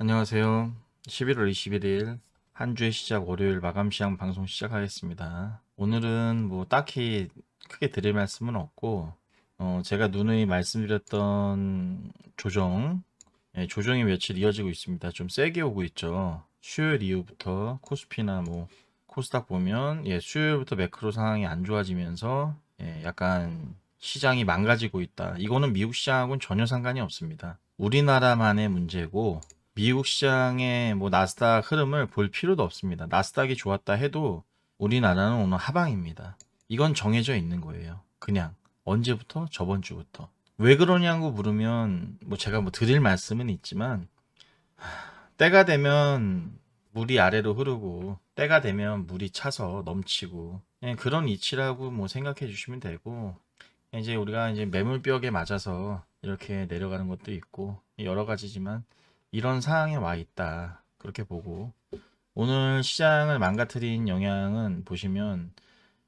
안녕하세요. 11월 21일 한 주의 시작 월요일 마감 시장 방송 시작하겠습니다. 오늘은 뭐 딱히 크게 드릴 말씀은 없고 제가 누누이 말씀드렸던 조정, 조정이 며칠 이어지고 있습니다. 좀 세게 오고 있죠. 수요일 이후부터 코스피나 뭐 코스닥 보면 수요일부터 매크로 상황이 안 좋아지면서 약간 시장이 망가지고 있다. 이거는 미국 시장하고는 전혀 상관이 없습니다. 우리나라만의 문제고 미국 시장의 뭐 나스닥 흐름을 볼 필요도 없습니다. 나스닥이 좋았다 해도 우리나라는 오늘 하방입니다. 이건 정해져 있는 거예요. 그냥 언제부터? 저번 주부터. 왜 그러냐고 물으면 뭐 제가 뭐 드릴 말씀은 있지만 때가 되면 물이 아래로 흐르고 때가 되면 물이 차서 넘치고 그런 이치라고 뭐 생각해 주시면 되고 이제 우리가 이제 매물벽에 맞아서 이렇게 내려가는 것도 있고 여러 가지지만 이런 상황에 와 있다. 그렇게 보고 오늘 시장을 망가뜨린 영향은 보시면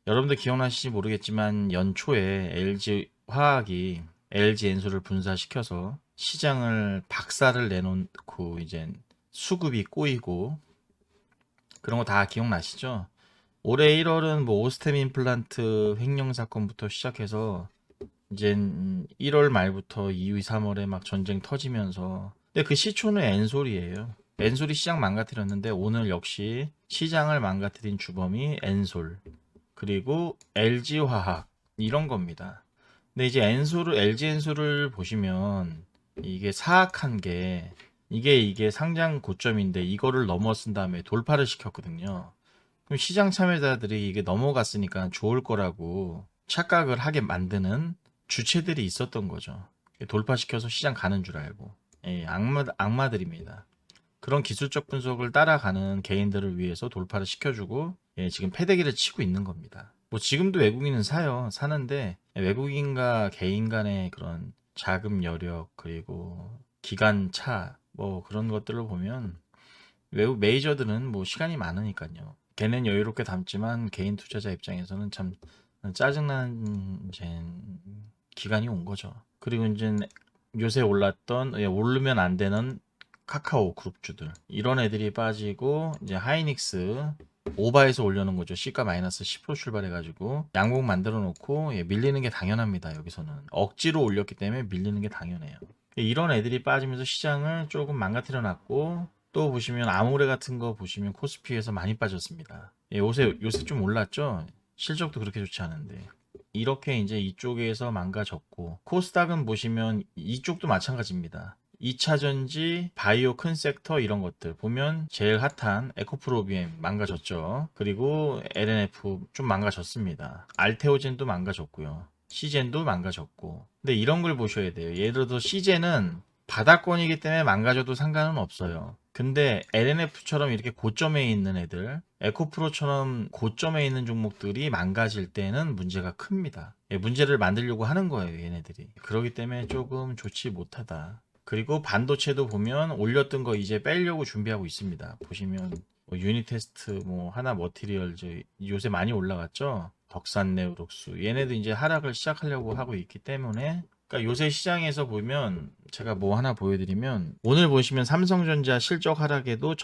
여러분들 기억나실지 모르겠지만 연초에 LG 화학이 LG 엔솔을 분사시켜서 시장을 박살을 내놓고 이제 수급이 꼬이고 그런 거 다 기억나시죠? 올해 1월은 뭐 오스템 임플란트 횡령 사건부터 시작해서 이제 1월 말부터 2월, 3월에 막 전쟁 터지면서 근데 그 시초는 엔솔이에요. 엔솔이 시장 망가뜨렸는데 오늘 역시 시장을 망가뜨린 주범이 엔솔 그리고 LG화학 이런 겁니다. 근데 이제 LG 엔솔을 보시면 이게 사악한 게 이게 상장 고점인데 이거를 넘어선 다음에 돌파를 시켰거든요. 그럼 시장 참여자들이 이게 넘어갔으니까 좋을 거라고 착각을 하게 만드는 주체들이 있었던 거죠. 돌파시켜서 시장 가는 줄 알고. 악마들입니다. 그런 기술적 분석을 따라가는 개인들을 위해서 돌파를 시켜주고 지금 패대기를 치고 있는 겁니다. 뭐 지금도 외국인은 사요. 사는데 외국인과 개인 간의 그런 자금 여력 그리고 기간 차 뭐 그런 것들을 보면 외국 메이저들은 뭐 시간이 많으니까요. 걔는 여유롭게 담지만 개인 투자자 입장에서는 참 짜증나는 이제 기간이 온 거죠. 그리고 이제 요새 올랐던 오르면 안 되는 카카오 그룹주들 이런 애들이 빠지고 이제 하이닉스 오바에서 올려놓은 거죠. 시가 마이너스 10% 출발해가지고 양봉 만들어 놓고 밀리는 게 당연합니다. 여기서는 억지로 올렸기 때문에 밀리는 게 당연해요. 이런 애들이 빠지면서 시장을 조금 망가뜨려 놨고 또 보시면 아모레 같은 거 보시면 코스피에서 많이 빠졌습니다. 요새 좀 올랐죠? 실적도 그렇게 좋지 않은데. 이렇게 이제 이쪽에서 망가졌고 코스닥은 보시면 이쪽도 마찬가지입니다. 2차전지, 바이오 큰 섹터 이런 것들 보면 제일 핫한 에코프로비엠 망가졌죠. 그리고 LNF 좀 망가졌습니다. 알테오젠도 망가졌고요. 시젠도 망가졌고. 근데 이런 걸 보셔야 돼요. 예를 들어서 시젠은 바닥권이기 때문에 망가져도 상관은 없어요. 근데 LNF처럼 이렇게 고점에 있는 애들, 에코프로처럼 고점에 있는 종목들이 망가질 때는 문제가 큽니다. 문제를 만들려고 하는 거예요, 얘네들이. 그렇기 때문에 조금 좋지 못하다. 그리고 반도체도 보면 올렸던 거 이제 빼려고 준비하고 있습니다. 보시면 뭐 유니테스트, 뭐 하나 머티리얼 요새 많이 올라갔죠. 덕산네오록스 얘네도 이제 하락을 시작하려고 하고 있기 때문에 그러니까 요새 시장에서 보면 제가 뭐 하나 보여드리면 오늘 보시면 삼성전자 실적 하락에도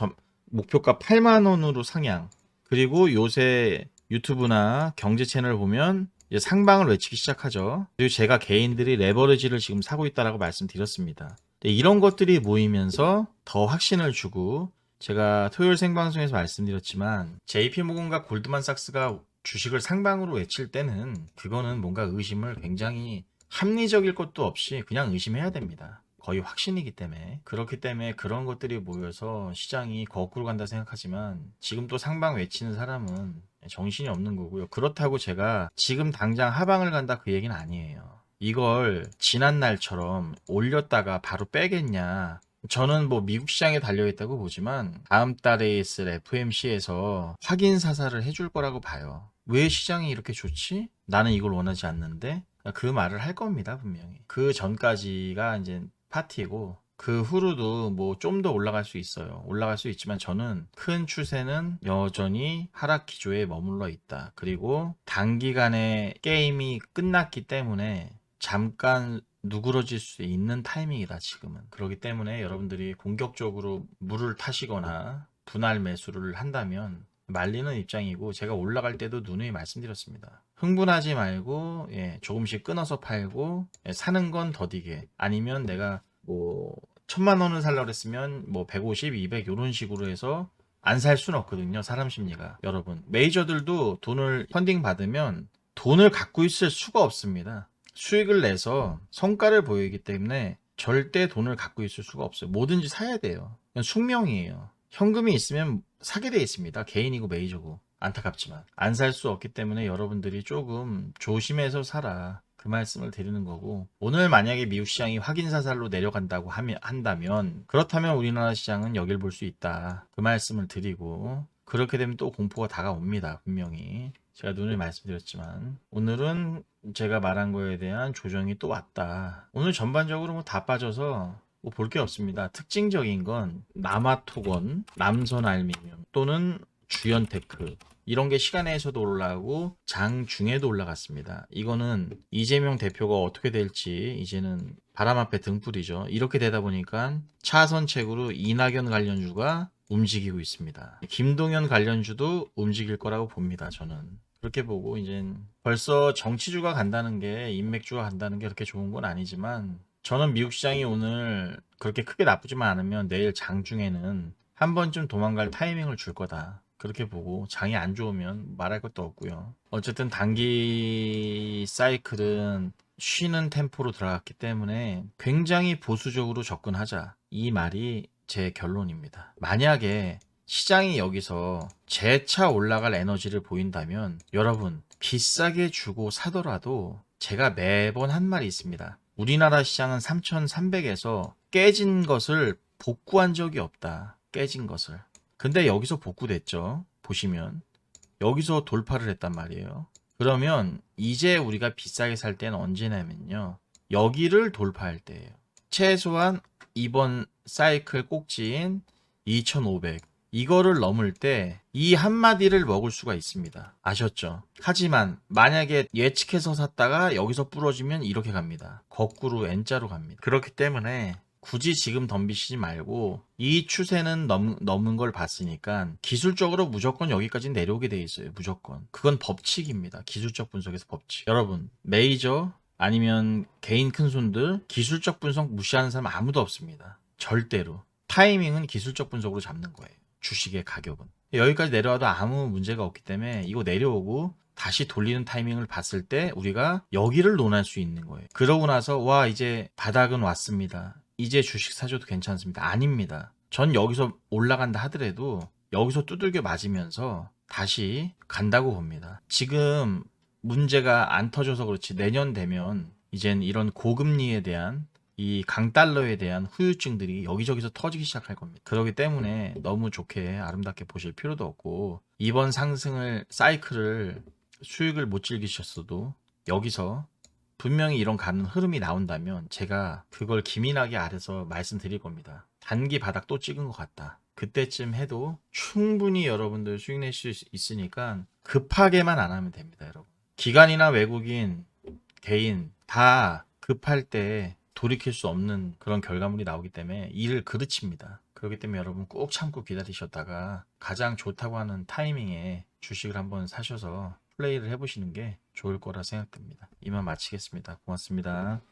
목표가 8만 원으로 상향 그리고 요새 유튜브나 경제 채널 보면 이제 상방을 외치기 시작하죠. 그리고 제가 개인들이 레버리지를 지금 사고 있다라고 말씀드렸습니다. 이런 것들이 모이면서 더 확신을 주고 제가 토요일 생방송에서 말씀드렸지만 JP모건과 골드만삭스가 주식을 상방으로 외칠 때는 그거는 뭔가 의심을 굉장히 합리적일 것도 없이 그냥 의심해야 됩니다. 거의 확신이기 때문에 그렇기 때문에 그런 것들이 모여서 시장이 거꾸로 간다 생각하지만 지금 또 상방 외치는 사람은 정신이 없는 거고요. 그렇다고 제가 지금 당장 하방을 간다 그 얘기는 아니에요. 이걸 지난 날처럼 올렸다가 바로 빼겠냐. 저는 뭐 미국 시장에 달려있다고 보지만 다음 달에 있을 FMC에서 확인 사살을 해줄 거라고 봐요. 왜 시장이 이렇게 좋지? 나는 이걸 원하지 않는데 그 말을 할 겁니다, 분명히. 그 전까지가 이제 파티고 그 후로도 뭐 좀 더 올라갈 수 있어요. 올라갈 수 있지만 저는 큰 추세는 여전히 하락 기조에 머물러 있다. 그리고 단기간에 게임이 끝났기 때문에 잠깐 누그러질 수 있는 타이밍이다 지금은. 그렇기 때문에 여러분들이 공격적으로 물을 타시거나 분할 매수를 한다면 말리는 입장이고, 제가 올라갈 때도 누누이 말씀드렸습니다. 흥분하지 말고 조금씩 끊어서 팔고, 사는 건 더디게, 아니면 내가 뭐 1000만 원을 살려고 했으면 뭐 150, 200 이런 식으로 해서 안 살 수는 없거든요. 사람 심리가. 여러분, 메이저들도 돈을 펀딩 받으면 돈을 갖고 있을 수가 없습니다. 수익을 내서 성과를 보이기 때문에 절대 돈을 갖고 있을 수가 없어요. 뭐든지 사야 돼요. 그냥 숙명이에요. 현금이 있으면 사게 돼 있습니다. 개인이고 메이저고. 안타깝지만 안 살 수 없기 때문에 여러분들이 조금 조심해서 사라, 그 말씀을 드리는 거고, 오늘 만약에 미국 시장이 확인사살로 내려간다고 한다면, 그렇다면 우리나라 시장은 여길 볼 수 있다, 그 말씀을 드리고, 그렇게 되면 또 공포가 다가옵니다. 분명히 제가 눈을 말씀드렸지만, 오늘은 제가 말한 거에 대한 조정이 또 왔다. 오늘 전반적으로 뭐 다 빠져서 뭐 볼 게 없습니다. 특징적인 건 남아토건, 남선알미늄 또는 주연테크, 이런 게 시간에서도 올라가고 장중에도 올라갔습니다. 이거는 이재명 대표가 어떻게 될지 이제는 바람 앞에 등불이죠. 이렇게 되다 보니까 차선책으로 이낙연 관련주가 움직이고 있습니다. 김동연 관련주도 움직일 거라고 봅니다. 저는 그렇게 보고, 이제 벌써 정치주가 간다는 게, 인맥주가 간다는 게 그렇게 좋은 건 아니지만, 저는 미국 시장이 오늘 그렇게 크게 나쁘지만 않으면 내일 장중에는 한 번쯤 도망갈 타이밍을 줄 거다, 그렇게 보고, 장이 안 좋으면 말할 것도 없고요. 어쨌든 단기 사이클은 쉬는 템포로 들어갔기 때문에 굉장히 보수적으로 접근하자, 이 말이 제 결론입니다. 만약에 시장이 여기서 재차 올라갈 에너지를 보인다면 여러분, 비싸게 주고 사더라도 제가 매번 한 말이 있습니다. 우리나라 시장은 3,300에서 깨진 것을 복구한 적이 없다. 깨진 것을. 근데 여기서 복구됐죠. 보시면 여기서 돌파를 했단 말이에요. 그러면 이제 우리가 비싸게 살 때는 언제냐면요, 여기를 돌파할 때예요. 최소한 이번 사이클 꼭지인 2,500, 이거를 넘을 때 이 한마디를 먹을 수가 있습니다. 아셨죠? 하지만 만약에 예측해서 샀다가 여기서 부러지면 이렇게 갑니다. 거꾸로 N자로 갑니다. 그렇기 때문에 굳이 지금 덤비시지 말고, 이 추세는 넘은 걸 봤으니까 기술적으로 무조건 여기까지 내려오게 돼 있어요. 무조건. 그건 법칙입니다. 기술적 분석에서 법칙. 여러분, 메이저 아니면 개인 큰손들 기술적 분석 무시하는 사람 아무도 없습니다. 절대로. 타이밍은 기술적 분석으로 잡는 거예요. 주식의 가격은. 여기까지 내려와도 아무 문제가 없기 때문에 이거 내려오고 다시 돌리는 타이밍을 봤을 때 우리가 여기를 논할 수 있는 거예요. 그러고 나서 와, 이제 바닥은 왔습니다, 이제 주식 사줘도 괜찮습니다. 아닙니다. 전 여기서 올라간다 하더라도 여기서 두들겨 맞으면서 다시 간다고 봅니다. 지금 문제가 안 터져서 그렇지, 내년 되면 이젠 이런 고금리에 대한, 이 강달러에 대한 후유증들이 여기저기서 터지기 시작할 겁니다. 그렇기 때문에 너무 좋게 아름답게 보실 필요도 없고, 이번 상승을, 사이클을, 수익을 못 즐기셨어도 여기서 분명히 이런 가는 흐름이 나온다면 제가 그걸 기민하게 아래서 말씀드릴 겁니다. 단기 바닥 또 찍은 것 같다. 그때쯤 해도 충분히 여러분들 수익 내실 수 있으니까 급하게만 안 하면 됩니다. 여러분, 기관이나 외국인, 개인 다 급할 때 돌이킬 수 없는 그런 결과물이 나오기 때문에 일을 그르칩니다. 그렇기 때문에 여러분 꼭 참고 기다리셨다가 가장 좋다고 하는 타이밍에 주식을 한번 사셔서 플레이를 해보시는 게 좋을 거라 생각됩니다. 이만 마치겠습니다. 고맙습니다.